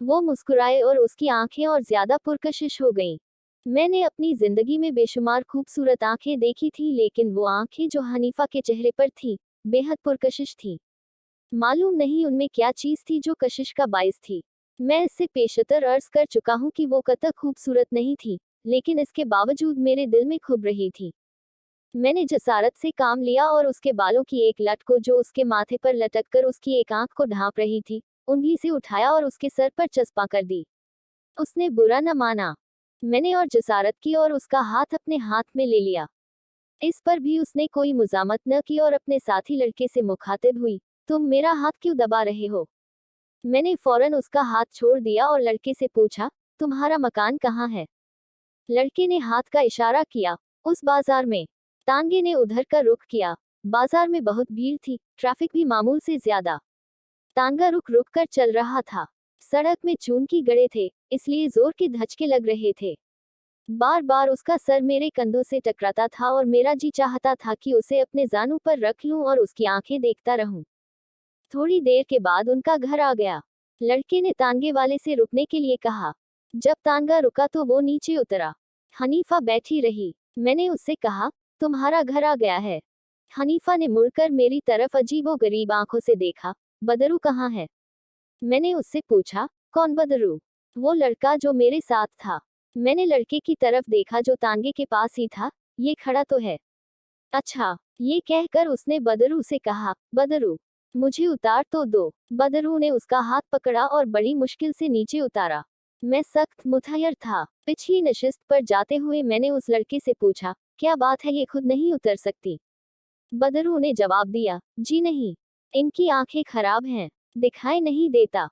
वो मुस्कुराए और उसकी आंखें और ज्यादा पुरकशिश हो गईं। मैंने अपनी जिंदगी में बेशुमार खूबसूरत आंखें देखी थी, लेकिन वो आंखें जो हनीफा के चेहरे पर थी, बेहद पुरकशिश थी। मालूम नहीं उनमें क्या चीज थी जो कशिश का बाइस थी। मैं इससे पेशतर अर्ज कर चुका हूँ कि वो कतई खूबसूरत नहीं थी, लेकिन इसके बावजूद मेरे दिल में खुब रही थी। मैंने जसारत से काम लिया और उसके बालों की एक लट को, जो उसके माथे पर लटक कर उसकी एक आंख को ढांप रही थी, उंगली से उठाया और उसके सर पर चस्पा कर दी। उसने बुरा न माना। मैंने और जसारत की और उसका हाथ अपने हाथ में ले लिया। इस पर भी उसने कोई मुजामत न की और अपने साथी लड़के से मुखातिब हुई, तुम मेरा हाथ क्यों दबा रहे हो? मैंने फौरन उसका हाथ छोड़ दिया और लड़के से पूछा, तुम्हारा मकान कहाँ है? लड़के ने हाथ का इशारा किया, उस बाजार में। तांगे ने उधर का रुख किया। बाजार में बहुत भीड़ थी, ट्रैफिक भी मामूल से ज्यादा। तांगा रुक रुक कर चल रहा था। सड़क में चून की गड़े थे, इसलिए जोर के धचके लग रहे थे। बार बार उसका सर मेरे कंधों से टकराता था और मेरा जी चाहता था कि उसे अपने जानू पर रख लूं और उसकी आंखें देखता रहूं। थोड़ी देर के बाद उनका घर आ गया। लड़के ने तांगे वाले से रुकने के लिए कहा। जब तांगा रुका तो वो नीचे उतरा। हनीफा बैठी रही। मैंने उससे कहा, तुम्हारा घर आ गया है। हनीफा ने मुड़कर मेरी तरफ अजीबो गरीब आंखों से देखा। बदरू कहाँ है? मैंने उससे पूछा, कौन बदरू? वो लड़का जो मेरे साथ था। मैंने लड़के की तरफ देखा जो तांगे के पास ही था। ये खड़ा तो है। अच्छा, ये कहकर उसने बदरू से कहा, बदरू, मुझे उतार तो दो। बदरू ने उसका हाथ पकड़ा और बड़ी मुश्किल से नीचे उतारा। मैं सख्त मुतहयर था। पिछली नशिस्त पर जाते हुए मैंने उस लड़के से पूछा, क्या बात है, ये खुद नहीं उतर सकती? बदरू ने जवाब दिया, जी नहीं, इनकी आंखें खराब हैं, दिखाई नहीं देता।